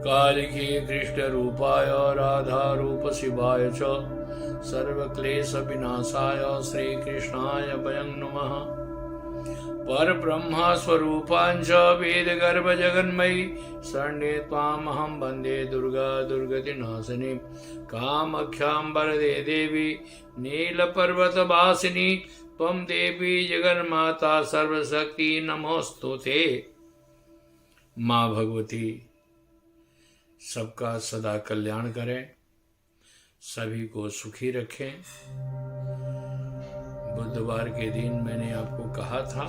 कालिकी कृष्ण रूपाय राधा रूप शिवाय च सर्वक्लेश विनाशाय श्री कृष्णाय वयं नमः। पर ब्रह्म स्वरूपांच वेद गर्भ जगन्मयी शरण्ये त्वामहं वन्दे दुर्गा दुर्गति नाशिनी कामाख्यां वरदे देवी नीलपर्वतवासिनी त्वं देवी जगन्माता सर्वशक्ति नमोस्तुते। माँ भगवती सबका सदा कल्याण करें, सभी को सुखी रखें। बुधवार के दिन मैंने आपको कहा था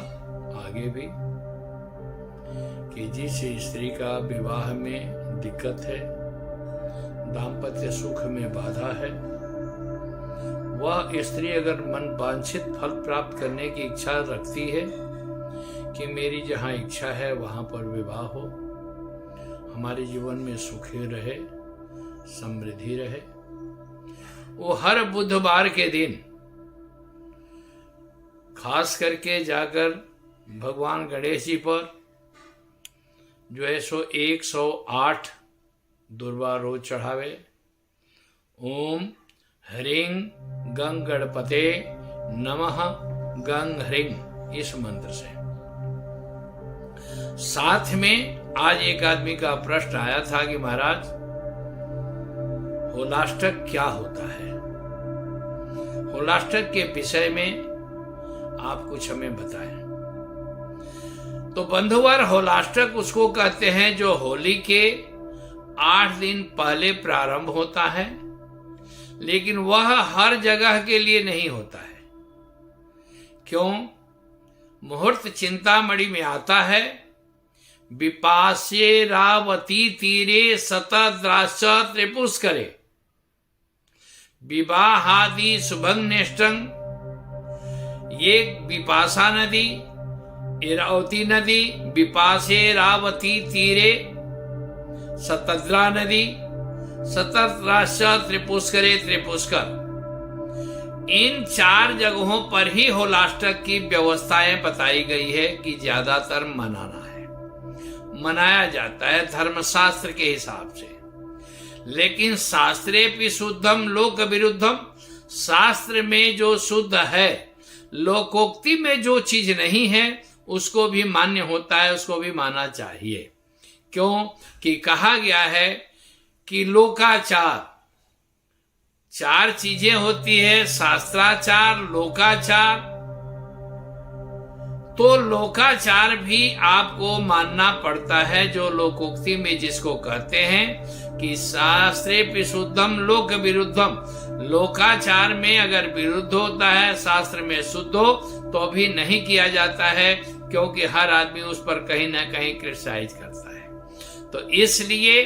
आगे भी कि जिस स्त्री का विवाह में दिक्कत है, दाम्पत्य सुख में बाधा है, वह स्त्री अगर मन वांछित फल प्राप्त करने की इच्छा रखती है कि मेरी जहाँ इच्छा है वहाँ पर विवाह हो, हमारे जीवन में सुखी रहे, समृद्धि रहे, वो हर बुधवार के दिन खास करके जाकर भगवान गणेश जी पर जो है 108 दुर्वा रोज चढ़ावे। ओम ह्रीं गंग गणपते नमः गंग ह्रीं, इस मंत्र से। साथ में आज एक आदमी का प्रश्न आया था कि महाराज होलाष्टक क्या होता है। होलाष्टक के विषय में आप कुछ हमें बताएं। तो बंधुवर, होलाष्टक उसको कहते हैं जो होली के 8 दिन पहले प्रारंभ होता है, लेकिन वह हर जगह के लिए नहीं होता है। क्यों? मुहूर्त चिंतामणि में आता है, विपास्ये रावती तीरे शतद्राश्च त्रिपुष्करे विवाहादि शुभंगनेष्टं। ये विपाशा नदी, इरावती नदी, विपाशे रावती तीरे शतद्रा नदी, शतद्राश्च त्रिपुष्करे त्रिपुष्कर, इन 4 जगहों पर ही होलाष्टक की व्यवस्थाएं बताई गई है कि ज्यादातर मनाना है, मनाया जाता है धर्मशास्त्र के हिसाब से। लेकिन शास्त्रेपि शुद्धम लोक विरुद्धम, शास्त्र में जो शुद्ध है, लोकोक्ति में जो चीज नहीं है उसको भी मान्य होता है, उसको भी माना चाहिए। क्यों कि कहा गया है कि लोकाचार 4 चीजें होती है, शास्त्राचार, लोकाचार। तो लोकाचार भी आपको मानना पड़ता है, जो लोकोक्ति में जिसको कहते हैं कि शास्त्रे शुद्धम लोक विरुद्धम। लोकाचार में अगर विरुद्ध होता है, शास्त्र में शुद्ध हो तो भी नहीं किया जाता है, क्योंकि हर आदमी उस पर कहीं ना कहीं क्रिटिसाइज करता है। तो इसलिए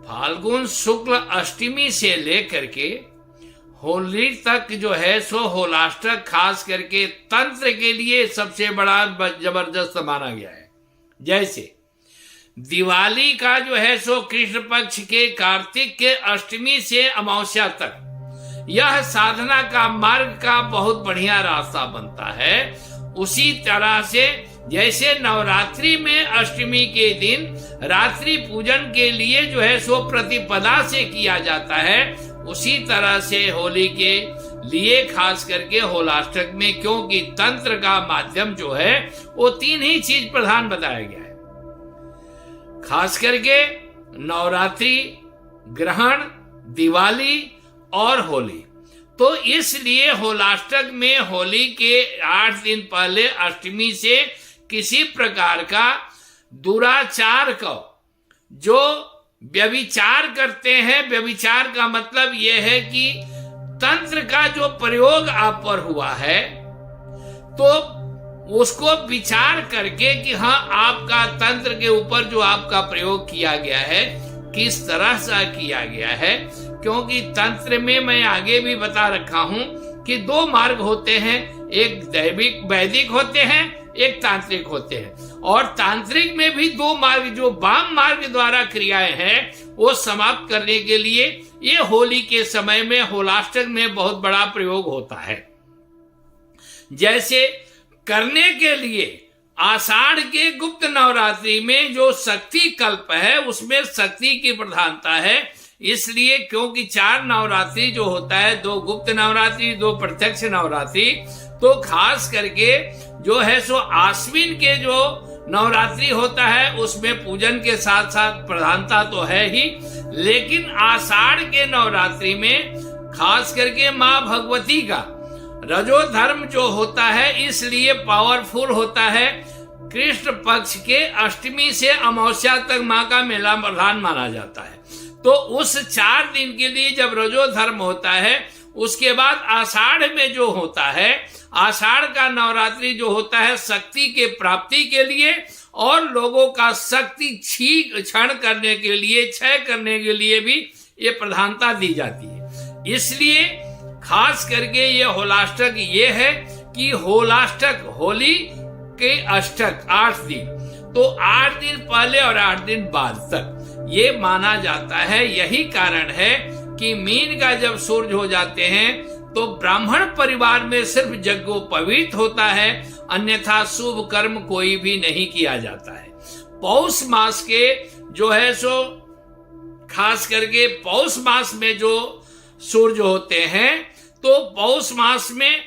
फाल्गुन शुक्ल अष्टमी से लेकर के होली तक जो है सो होलाष्टक खास करके तंत्र के लिए सबसे बड़ा जबरदस्त माना गया है। जैसे दिवाली का जो है सो कृष्ण पक्ष के कार्तिक के अष्टमी से अमावस्या तक, यह साधना का मार्ग का बहुत बढ़िया रास्ता बनता है। उसी तरह से जैसे नवरात्रि में अष्टमी के दिन रात्रि पूजन के लिए जो है सो प्रतिपदा से किया जाता है, उसी तरह से होली के लिए खास करके होलाष्टक में, क्योंकि तंत्र का माध्यम जो है वो 3 ही चीज प्रधान बताया गया है, खास करके नवरात्रि, ग्रहण, दिवाली और होली। तो इसलिए होलाष्टक में होली के 8 दिन पहले अष्टमी से किसी प्रकार का दुराचार को, जो व्यभिचार करते हैं, व्यभिचार का मतलब यह है कि तंत्र का जो प्रयोग आप पर हुआ है, तो उसको विचार करके कि हाँ आपका तंत्र के ऊपर जो आपका प्रयोग किया गया है किस तरह से किया गया है। क्योंकि तंत्र में मैं आगे भी बता रखा हूं कि 2 मार्ग होते हैं, एक दैविक वैदिक होते हैं, एक तांत्रिक होते हैं। और तांत्रिक में भी 2 मार्ग, जो वाम मार्ग द्वारा क्रियाएं हैं वो समाप्त करने के लिए ये होली के समय में होलाष्टक में बहुत बड़ा प्रयोग होता है। जैसे करने के लिए आषाढ़ के गुप्त नवरात्रि में जो शक्ति कल्प है उसमें शक्ति की प्रधानता है, इसलिए क्योंकि 4 नवरात्रि जो होता है, 2 गुप्त नवरात्रि 2 प्रत्यक्ष नवरात्रि, तो खास करके जो है सो आश्विन के जो नवरात्रि होता है उसमें पूजन के साथ साथ प्रधानता तो है ही, लेकिन आषाढ़ के नवरात्रि में खास करके माँ भगवती का रजो धर्म जो होता है इसलिए पावरफुल होता है। कृष्ण पक्ष के अष्टमी से अमावस्या तक माँ का मेला प्रधान माना जाता है। तो उस 4 दिन के लिए जब रजो धर्म होता है, उसके बाद आषाढ़ में जो होता है, आषाढ़ का नवरात्रि जो होता है शक्ति के प्राप्ति के लिए और लोगों का शक्ति क्षण करने के लिए, क्षय करने के लिए भी ये प्रधानता दी जाती है। इसलिए खास करके ये होलाष्टक ये है कि होलाष्टक होली के अष्टक 8 दिन, तो 8 दिन पहले और 8 दिन बाद तक ये माना जाता है। यही कारण है कि मीन का जब सूरज हो जाते हैं तो ब्राह्मण परिवार में सिर्फ यज्ञोपवीत होता है, अन्यथा शुभ कर्म कोई भी नहीं किया जाता है। पौष मास के जो है सो खास करके पौष मास में जो सूरज होते हैं, तो पौष मास में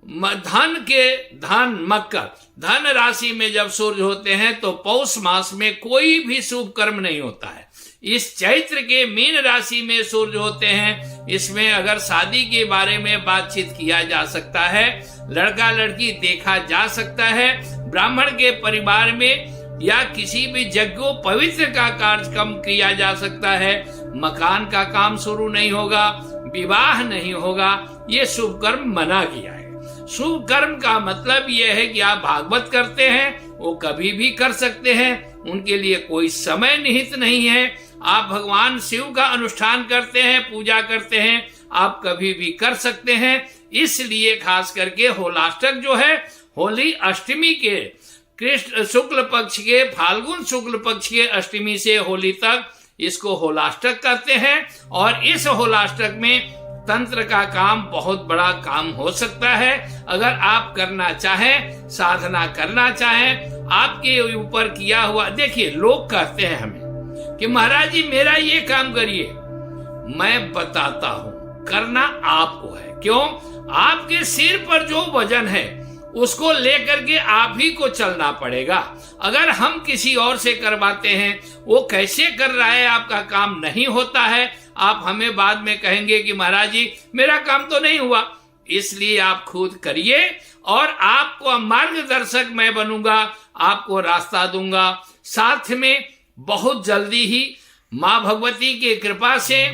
धन मकर धन राशि में जब सूरज होते हैं तो पौष मास में कोई भी शुभ कर्म नहीं होता है। इस चैत्र के मीन राशि में सूरज होते हैं, इसमें अगर शादी के बारे में बातचीत किया जा सकता है, लड़का लड़की देखा जा सकता है, ब्राह्मण के परिवार में या किसी भी यज्ञो पवित्र का कार्यक्रम किया जा सकता है, मकान का काम शुरू नहीं होगा, विवाह नहीं होगा, ये शुभ कर्म मना किया है। शुभ कर्म का मतलब यह है कि आप भागवत करते हैं, वो कभी भी कर सकते हैं, उनके लिए कोई समय निहित नहीं है। आप भगवान शिव का अनुष्ठान करते हैं, पूजा करते हैं, आप कभी भी कर सकते हैं। इसलिए खास करके होलाष्टक जो है होली अष्टमी के कृष्ण शुक्ल पक्ष के फाल्गुन शुक्ल पक्ष के अष्टमी से होली तक इसको होलाष्टक कहते हैं। और इस होलाष्टक में तंत्र का काम बहुत बड़ा काम हो सकता है। अगर आप करना चाहें, साधना करना चाहें, आपके ऊपर किया हुआ, देखिए लोग कहते हैं हमें कि महाराज जी मेरा ये काम करिए, मैं बताता हूं करना आपको है। क्यों? आपके सिर पर जो वजन है उसको लेकर के आप ही को चलना पड़ेगा। अगर हम किसी और से करवाते हैं, वो कैसे कर रहा है आपका काम नहीं होता है, आप हमें बाद में कहेंगे कि महाराज जी मेरा काम तो नहीं हुआ। इसलिए आप खुद करिए और आपको मार्गदर्शक मैं बनूंगा, आपको रास्ता दूंगा। साथ में बहुत जल्दी ही माँ भगवती की कृपा से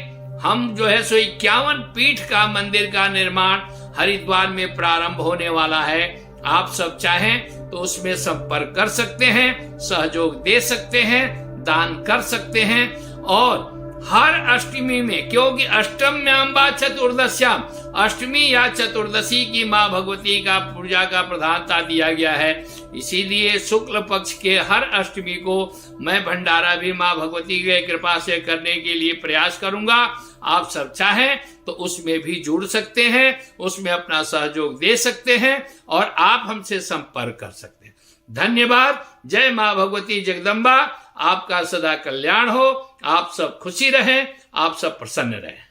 हम जो है सो 51 पीठ का मंदिर का निर्माण हरिद्वार में प्रारंभ होने वाला है। आप सब चाहें तो उसमें संपर्क कर सकते हैं, सहयोग दे सकते हैं, दान कर सकते हैं। और हर अष्टमी में, क्योंकि अष्टम्याम वा चतुर्दश्याम, अष्टमी या चतुर्दशी की माँ भगवती का पूजा का प्रधानता दिया गया है, इसीलिए शुक्ल पक्ष के हर अष्टमी को मैं भंडारा भी माँ भगवती की कृपा से करने के लिए प्रयास करूंगा। आप सब चाहें तो उसमें भी जुड़ सकते हैं, उसमें अपना सहयोग दे सकते हैं और आप हमसे संपर्क कर सकते हैं। धन्यवाद। जय माँ भगवती जगदम्बा। आपका सदा कल्याण हो, आप सब खुशी रहें, आप सब प्रसन्न रहें।